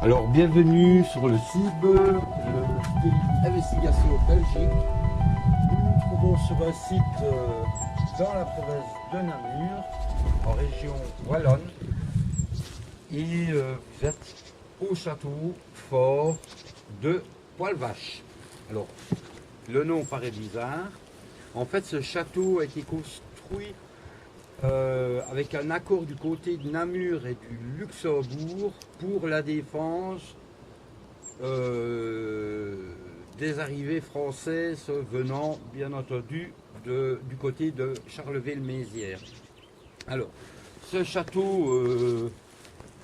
Alors bienvenue sur le CIB, Investigation Belgique. Nous nous trouvons sur un site dans la province de Namur, en région wallonne. Et vous êtes au château fort de Poil-Vache. Alors, le nom paraît bizarre. En fait, ce château a été construit avec un accord du côté de Namur et du Luxembourg pour la défense des arrivées françaises venant bien entendu du côté de Charleville-Mézières. Alors, ce château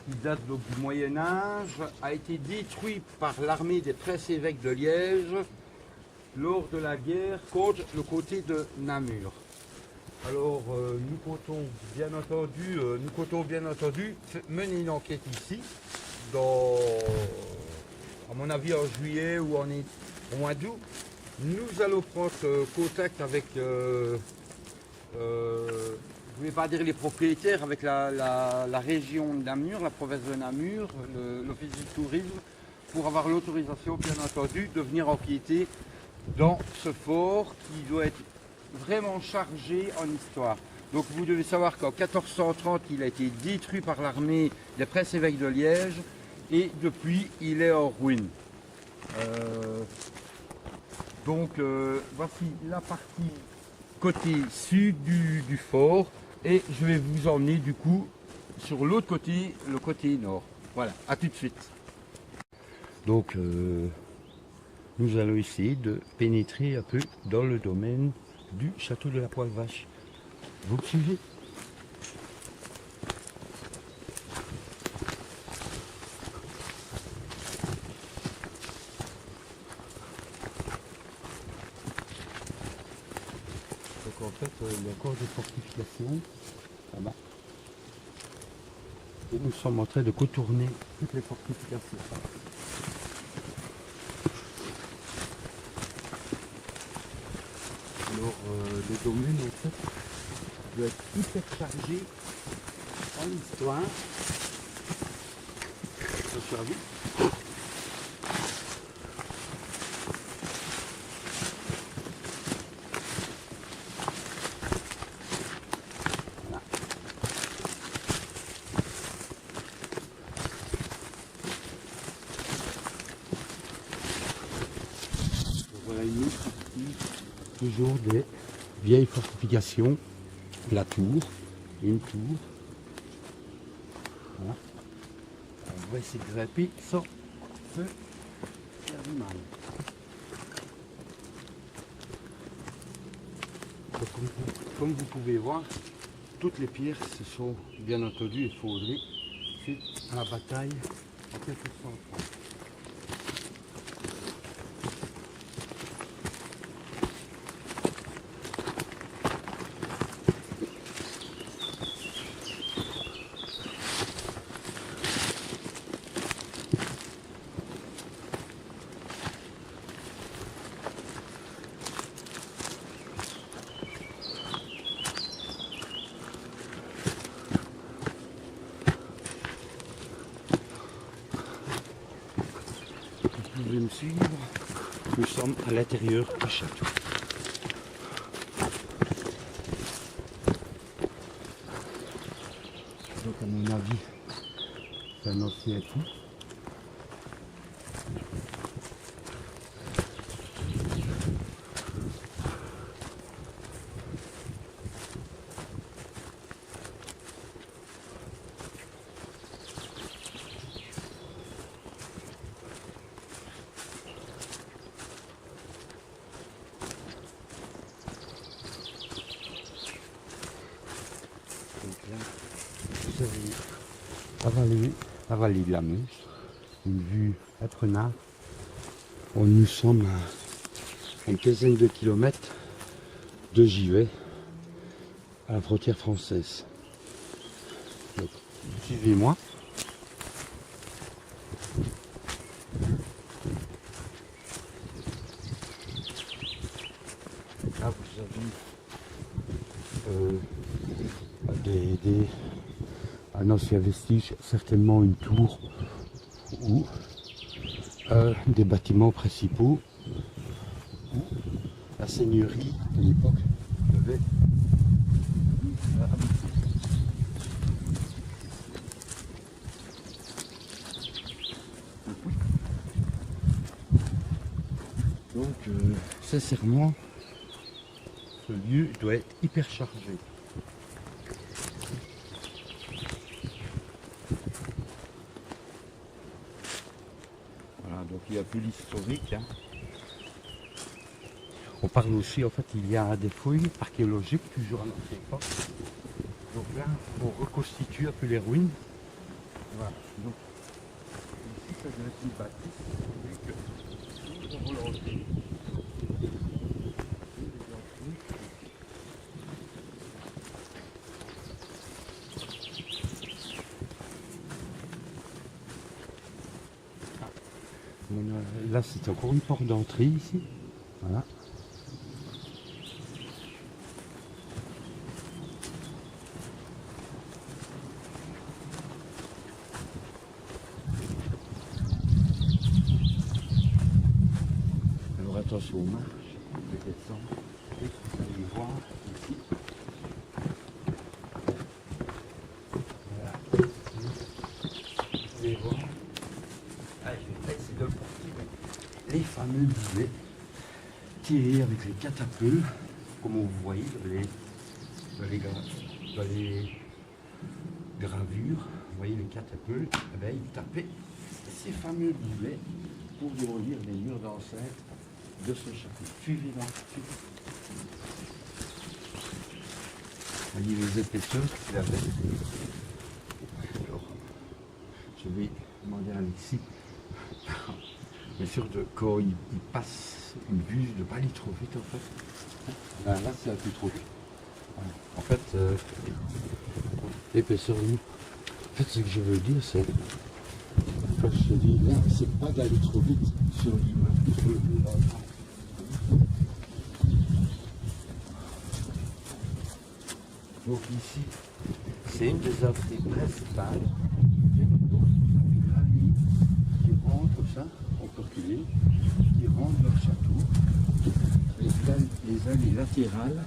qui date donc du Moyen-Âge a été détruit par l'armée des princes-évêques de Liège lors de la guerre contre le côté de Namur. Alors, nous comptons bien entendu mener une enquête ici, à mon avis en juillet ou au mois d'août. Nous allons prendre contact avec, je ne vais pas dire les propriétaires, avec la région de Namur, la province de Namur, l'office du tourisme, pour avoir l'autorisation bien entendu de venir enquêter dans ce fort qui doit être vraiment chargé en histoire. Donc vous devez savoir qu'en 1430 il a été détruit par l'armée des princes-évêques de Liège et depuis il est en ruine. Voici la partie côté sud du fort et je vais vous emmener du coup sur l'autre côté, le côté nord. Voilà, à tout de suite. Donc nous allons essayer de pénétrer un peu dans le domaine du château de la Poil-Vache. Vous me suivez? Donc en fait, il y a encore des fortifications là-bas. Et nous sommes en train de contourner toutes les fortifications. Alors le domaine en fait doit être hyper chargé en histoire. Attention à vous. Voilà. Donc, voilà une autre partie. Toujours des vieilles fortifications, la tour, une tour. Voilà. On va essayer de grimper sans se faire du mal. Donc, comme vous pouvez voir, toutes les pierres se sont bien entendu effondrées suite à la bataille en 1430. Vous pouvez me suivre, nous sommes à l'intérieur du château. Donc à mon avis, c'est un ancien puits. Donc là, vous avez la vallée de la Meuse, une vue imprenable. Nous sommes à une quinzaine de kilomètres de Givet, à la frontière française. Donc, suivez-moi. Là, vous avez un ancien vestige, certainement une tour ou des bâtiments principaux où la seigneurie de l'époque devait habiter. Donc sincèrement, ce lieu doit être hyper chargé. Voilà, donc il y a plus l'historique. Hein. On parle aussi, en fait, il y a des fouilles archéologiques, toujours à notre époque. Donc là, on reconstitue un peu les ruines. Voilà, donc ici, ça doit être une bâtisse, vu que on va l'enlever. Là, c'est encore une porte d'entrée ici. Voilà. Alors attention aux marches, on peut descendre. Et vous allez voir ici. Voilà. Vous allez voir. Ah, je vais essayer de le porter. Les fameux boulets tirés avec les catapultes, comme vous voyez dans les gravures, vous voyez les catapultes, eh bien, ils tapaient ces fameux boulets pour démolir les murs d'enceinte de ce château. Suivez-moi. Vous voyez les épaisseurs qu'il avait. Alors, je vais demander à Alexis. Bien sûr, quand il passe une vue, de ne pas aller trop vite en fait. Là, c'est un peu trop vite. En fait, l'épaisseur, en fait, ce que je veux dire, c'est, quand je te dis là, c'est pas d'aller trop vite sur l'immeuble. Donc ici, c'est une des entrées principales. Qui rentrent comme ça, en portugais, qui rentrent leur château. Les allées latérales,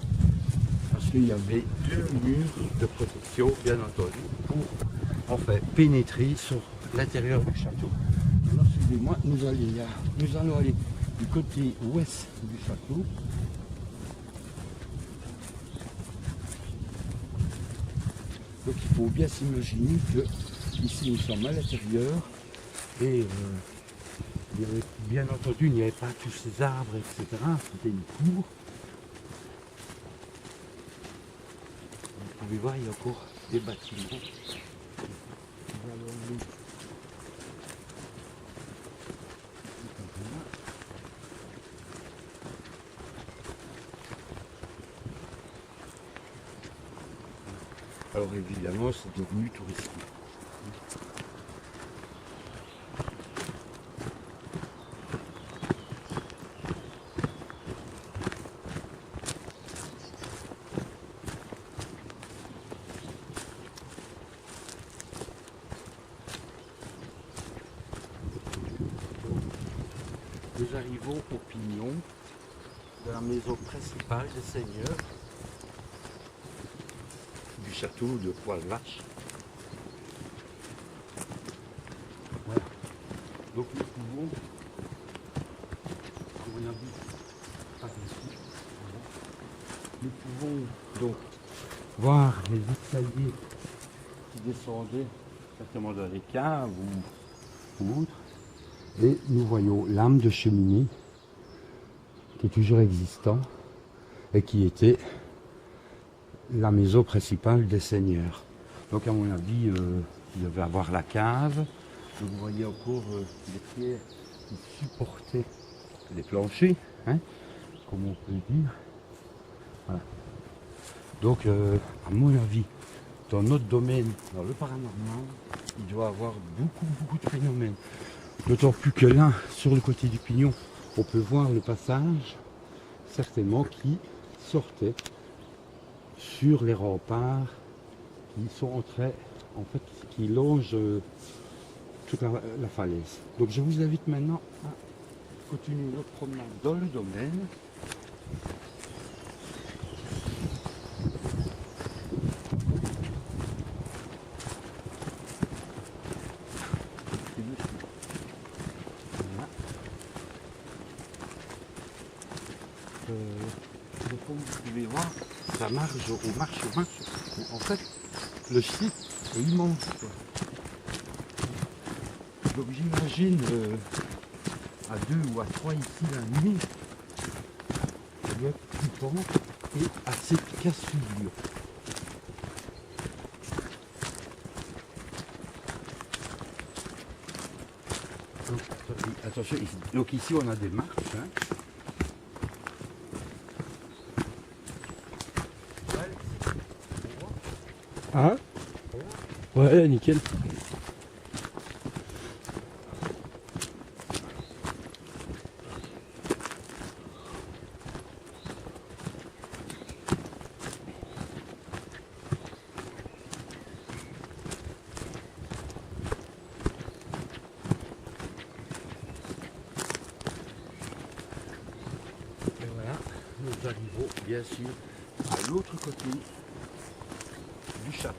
parce qu'il y avait deux murs de protection, bien entendu, pour en fait pénétrer sur l'intérieur du château. Alors suivez-moi, nous allons aller du côté ouest du château. Donc il faut bien s'imaginer que ici nous sommes à l'intérieur et bien entendu il n'y avait pas tous ces arbres, etc. C'était une cour. Vous pouvez voir, il y a encore des bâtiments. Alors évidemment, c'est devenu touristique. Nous arrivons au pignon de la maison principale des seigneurs du château de Poil-Vache. Voilà. Donc nous pouvons, à mon avis, par ici, voilà. Nous pouvons donc voir les escaliers qui descendaient certainement dans les caves ou autres. Et nous voyons l'âme de cheminée qui est toujours existant et qui était la maison principale des seigneurs. Donc à mon avis, il devait avoir la cave. Donc, vous voyez encore des pierres qui supportaient les planchers, hein, comme on peut dire. Voilà. Donc à mon avis, dans notre domaine, dans le paranormal, il doit y avoir beaucoup de phénomènes. D'autant plus que là, sur le côté du pignon, on peut voir le passage, certainement, qui sortait sur les remparts qui sont en fait, qui longent toute la falaise. Donc je vous invite maintenant à continuer notre promenade dans le domaine. Comme vous pouvez voir, ça marche, on marche. En fait, le site est immense, quoi. Donc j'imagine à 2 ou à 3 ici la nuit, ça doit être flippant et assez casse-figure. Attention, donc ici on a des marches. Hein. Ah ouais, nickel. Et voilà, nous arrivons bien sûr à l'autre côté du château.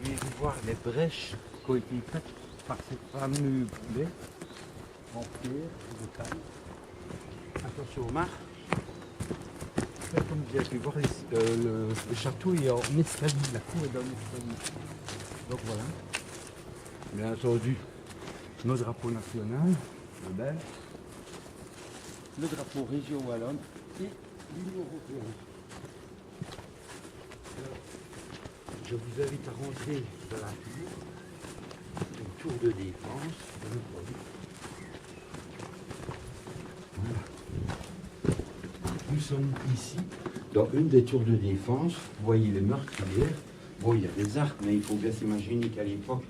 Vous pouvez voir les brèches qui ont été faites par ces fameux boulets en pierre et de taille. Attention aux marches. Comme vous avez pu voir, le château est en escalier, la cour est dans l'escalier. Donc voilà. Bien entendu, nos drapeaux nationaux, le belge, le drapeau région wallonne et l'Union européenne. Je vous invite à rentrer dans la tour, une tour de défense. Voilà. Nous sommes ici dans une des tours de défense. Vous voyez les meurtrières. Bon, il y a des arcs, mais il faut bien s'imaginer qu'à l'époque,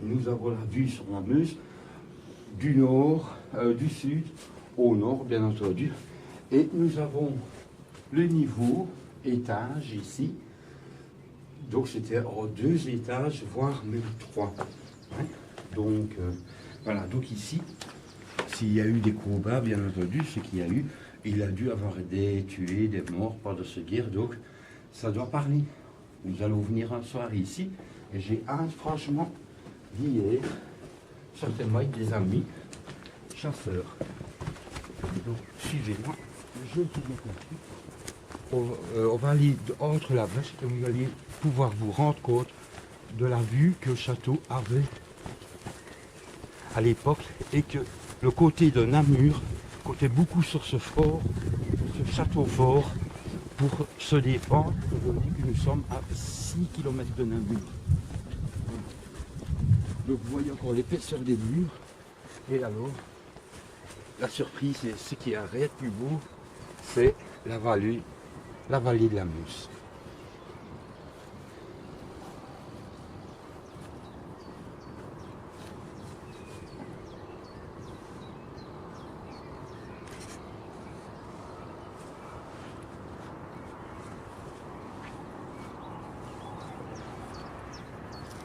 nous avons la vue sur la Meuse, du nord, du sud, au nord, bien entendu. Et nous avons le niveau étage ici. Donc c'était en 2 étages, voire même 3. Hein. Donc voilà, donc ici, s'il y a eu des combats, bien entendu, ce qu'il y a eu, il a dû avoir des tués, des morts pendant cette guerre, donc ça doit parler. Nous allons venir un soir ici, et j'ai franchement d'hier, certainement avec des amis chasseurs. Donc suivez-moi, je vais vous mettre là-dessus. On va aller entre la brèche et vous allez pouvoir vous rendre compte de la vue que le château avait à l'époque et que le côté de Namur comptait beaucoup sur ce fort, ce château fort pour se défendre. Je vous dis que nous sommes à 6 km de Namur. Donc vous voyez encore l'épaisseur des murs. Et alors, la surprise, c'est ce qui arrête plus beau, c'est la vallée de la Meuse.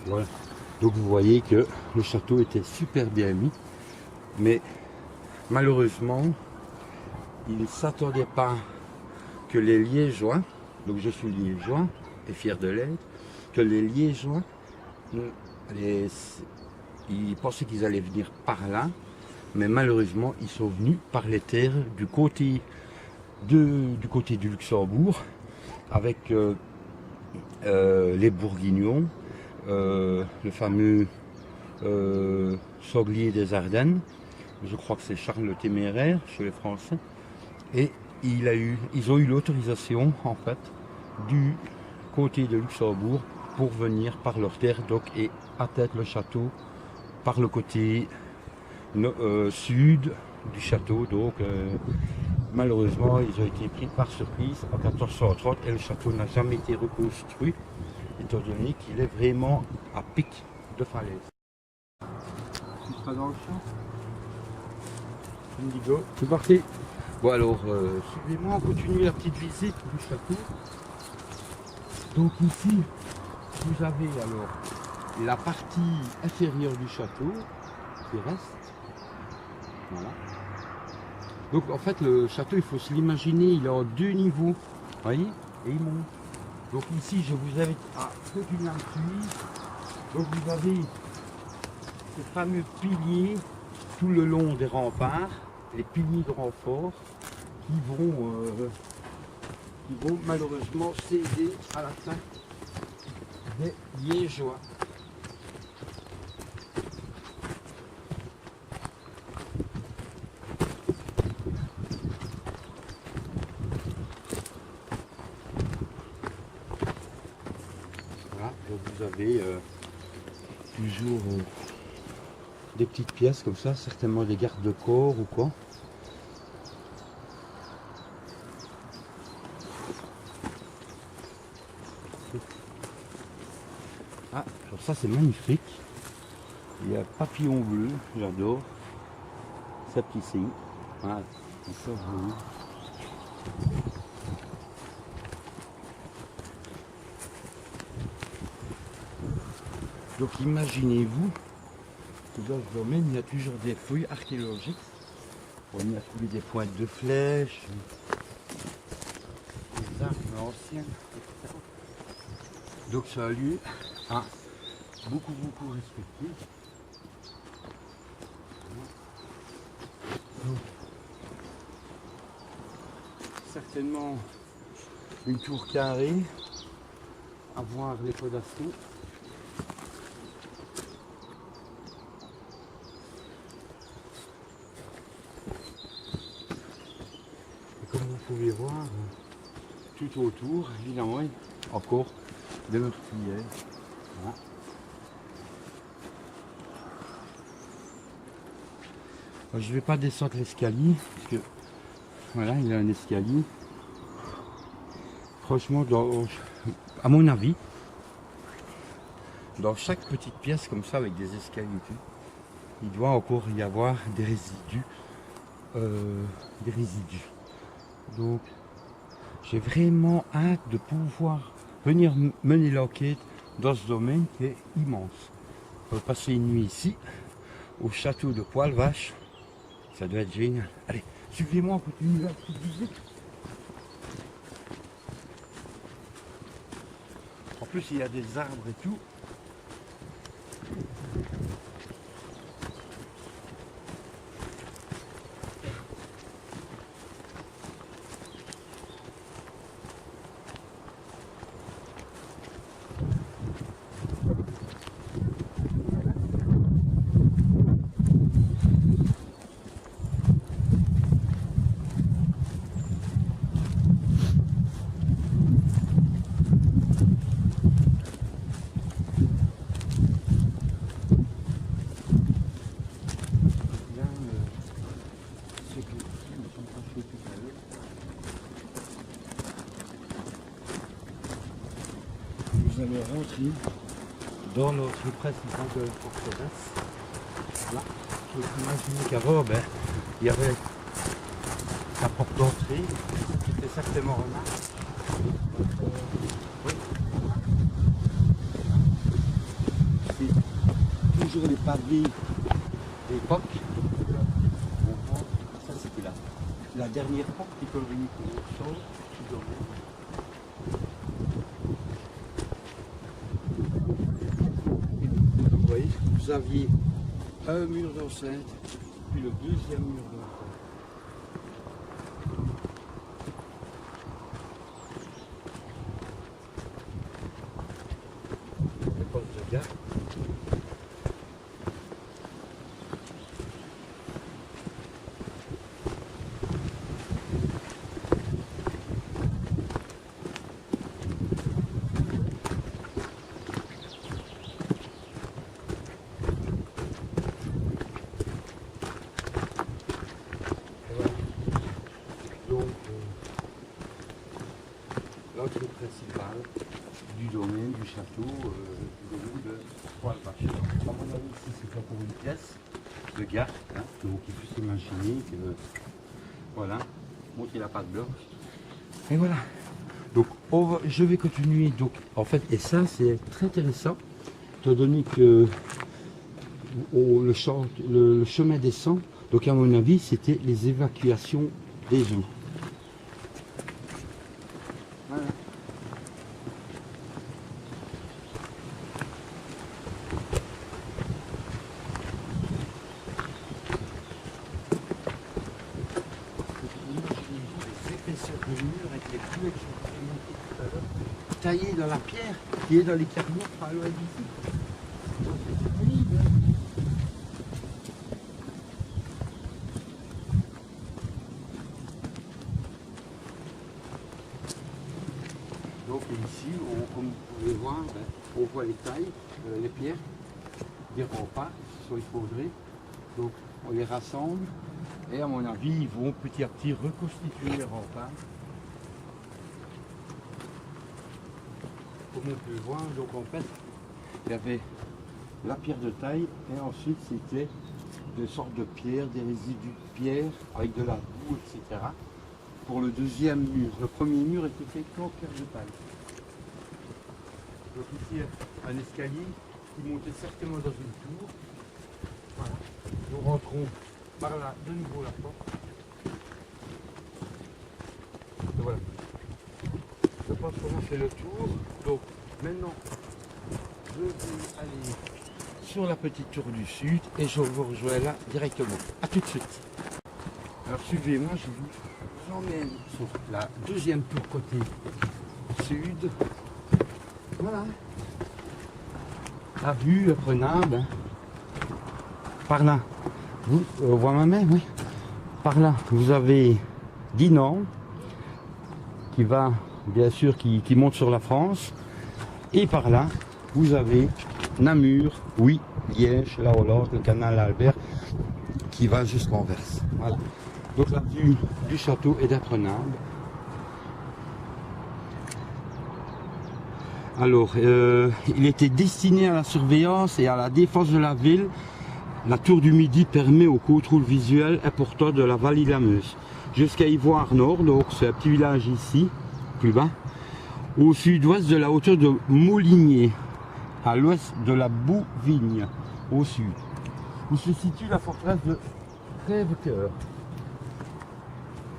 Voilà. Donc vous voyez que le château était super bien mis, mais malheureusement, il ne s'attendait pas que les Liégeois, donc je suis Liégeois et fier de l'être, que les Liégeois, ils pensaient qu'ils allaient venir par là, mais malheureusement, ils sont venus par les terres du côté du Luxembourg, avec les Bourguignons, le fameux sanglier des Ardennes, je crois que c'est Charles le Téméraire chez les Français, et ils ont eu l'autorisation en fait du côté de Luxembourg pour venir par leur terre donc, et atteindre le château par le côté sud du château. Donc malheureusement ils ont été pris par surprise en 1430 et le château n'a jamais été reconstruit étant donné qu'il est vraiment à pic de falaise. Tu seras dans le champ? Indigo. C'est parti. Bon alors, suivez-moi, on continue la petite visite du château. Donc ici, vous avez alors la partie inférieure du château qui reste. Voilà. Donc en fait le château, il faut se l'imaginer, il est en 2 niveaux. Vous voyez? Et il monte. Donc ici je vous invite à continuer à me suivre. Donc vous avez ces fameux piliers tout le long des remparts, les piliers de renfort qui vont malheureusement céder à l'attaque des Liégeois. Voilà, donc vous avez toujours des petites pièces comme ça, certainement des garde-corps ou quoi. Ah, alors ça c'est magnifique. Il y a papillon bleu, j'adore. Ça petit signe. Voilà, ça bleu. Donc imaginez-vous que dans ce domaine, il y a toujours des fouilles archéologiques. On y a trouvé des pointes de flèches, des armes anciennes, etc. Donc c'est un lieu à beaucoup respecté. Donc, certainement une tour carrée à voir les fondations. Comme vous pouvez voir, tout autour, évidemment, encore de notre meurtrières. Voilà. Je ne vais pas descendre l'escalier, parce que voilà, il y a un escalier. Franchement, à mon avis, dans chaque petite pièce comme ça, avec des escaliers, il doit encore y avoir des résidus. Donc, j'ai vraiment hâte de pouvoir venir mener l'enquête dans ce domaine qui est immense. On va passer une nuit ici, au château de Poil-Vache. Ça doit être génial. Allez, suivez-moi, on continue la petite visite. En plus, il y a des arbres et tout. Nous allons rentrer dans notre principale forteresse. Là, il faut imaginer qu'avant, il y avait la porte d'entrée qui était certainement remarquable. Oui. C'est toujours les pavés d'époque. Ça c'était la dernière porte qui colonie pour le sol. Vous voyez, vous aviez un mur d'enceinte, puis le deuxième mur d'enceinte. Le poste de garde. L'entrée principale du domaine du château du domaine de Poil-Vache. À mon avis, ici c'est pas pour une pièce de garde, hein, donc il faut s'imaginer que voilà, monter il n'a pas de bloc. Et voilà. Donc je vais continuer. Donc en fait, et ça c'est très intéressant. étant donné que le chemin descend, donc à mon avis, c'était les évacuations des eaux. Voilà. Taillé dans la pierre qui est dans les carrières par loin d'ici. C'est pénible. Donc ici, comme vous pouvez voir, on voit les tailles, les pierres, des remparts qui sont effondrés. Donc on les rassemble et à mon avis, ils vont petit à petit reconstituer les remparts. Comme on peut le voir, donc en fait, il y avait la pierre de taille et ensuite c'était des sortes de pierres, des résidus de pierre avec de la boue, etc. Pour le deuxième mur. Le premier mur était fait qu'en pierre de taille. Donc ici, un escalier qui montait certainement dans une tour. Voilà. Nous rentrons par là de nouveau la porte. Et voilà. Je pense qu'on a fait le tour. Donc maintenant, je vais aller sur la petite tour du sud et je vous rejoins là directement. A tout de suite. Alors suivez-moi, je vous emmène sur la deuxième tour côté sud. Voilà. La vue prenable. Par là, vous voyez ma main, oui. Par là, vous avez Dinan qui va, bien sûr, qui monte sur la France. Et par là, vous avez Namur, oui, Liège, la Hollande, le canal Albert, qui va jusqu'en Anvers. Voilà. Donc la vue du château est imprenable. Alors, il était destiné à la surveillance et à la défense de la ville. La tour du Midi permet au contrôle visuel important de la vallée de la Meuse. Jusqu'à Ivoire-Nord, donc c'est un petit village ici, plus bas, au sud-ouest de la hauteur de Moulinier, à l'ouest de la Bouvigne, au sud, où se situe la forteresse de Crèvecoeur.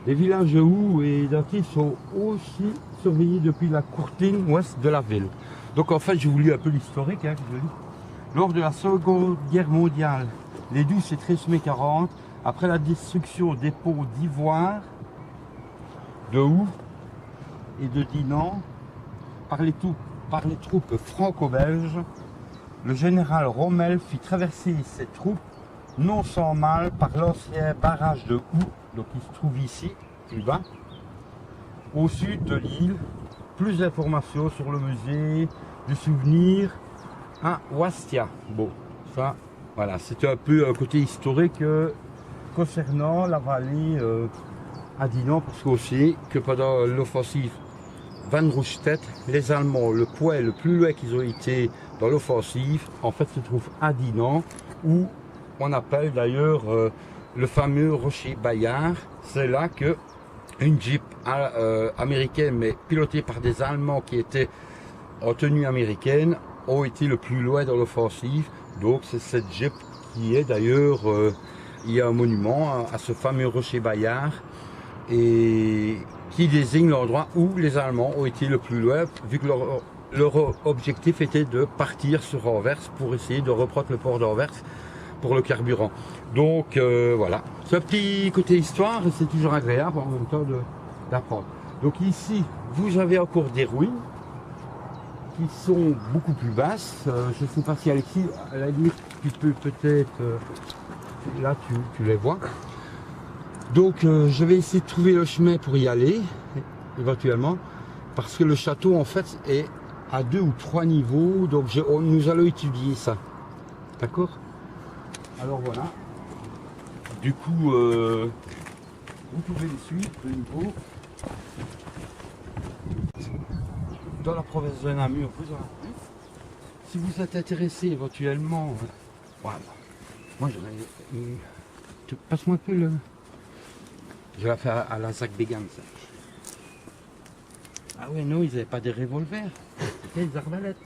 Les villages de Hou et d'Antilles sont aussi surveillés depuis la courtine ouest de la ville. Donc en fait, je vous lis un peu l'historique. Lors de la Seconde Guerre mondiale, les 12 et 13 mai 40, après la destruction des pots d'Ivoire, de Hou et de Dinan, par les troupes franco-belges, le général Rommel fit traverser ses troupes, non sans mal, par l'ancien barrage de Hou, donc il se trouve ici, plus bas, au sud de l'île. Plus d'informations sur le musée du souvenir à Ouastia. Bon, ça, voilà, c'était un peu un côté historique concernant la vallée à Dinan, parce qu'on sait que pendant l'offensive Van Rundstedt, les Allemands, le point le plus loin qu'ils ont été dans l'offensive, en fait, se trouve à Dinan, où on appelle d'ailleurs le fameux rocher Bayard. C'est là que une Jeep américaine, mais pilotée par des Allemands qui étaient en tenue américaine, ont été le plus loin dans l'offensive. Donc c'est cette Jeep qui est d'ailleurs, il y a un monument à ce fameux rocher Bayard, et qui désigne l'endroit où les Allemands ont été le plus loin, vu que leur objectif était de partir sur Anvers pour essayer de reprendre le port d'Anvers pour le carburant. Donc voilà, ce petit côté histoire, c'est toujours agréable en même temps d'apprendre. Donc ici, vous avez encore des ruines qui sont beaucoup plus basses. Je ne sais pas si Alexis, à la limite, tu peux peut-être... là, tu les vois. Donc je vais essayer de trouver le chemin pour y aller, éventuellement, parce que le château, en fait, est à 2 ou 3 niveaux. Donc nous allons étudier ça. D'accord? Alors voilà. Du coup, vous pouvez les suivre de nouveau. Dans la province de Namur, vous en avez. Si vous êtes intéressé éventuellement, voilà. Moi j'aurais. Passe-moi un peu le. Je vais la faire à la Zach Begam, ça. Ah ouais, non, ils n'avaient pas des revolvers, c'était des arbalètes.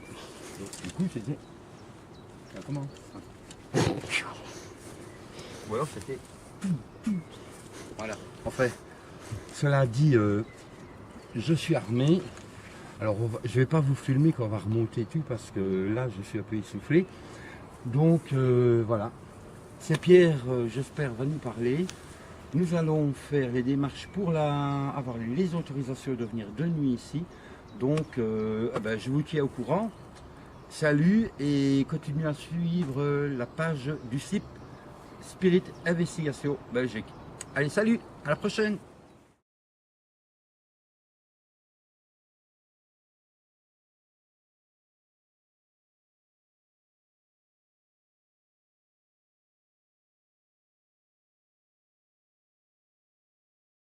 Donc, du coup, c'était Comment? Ou alors c'était... Voilà. Enfin, cela dit, je suis armé. Alors, je ne vais pas vous filmer quand on va remonter tout parce que là, je suis un peu essoufflé. Donc, voilà. C'est Pierre, j'espère, va nous parler. Nous allons faire les démarches pour avoir les autorisations de venir de nuit ici. Donc, je vous tiens au courant. Salut et continuez à suivre la page du site Spirit Investigation Belgique. Allez, salut, à la prochaine!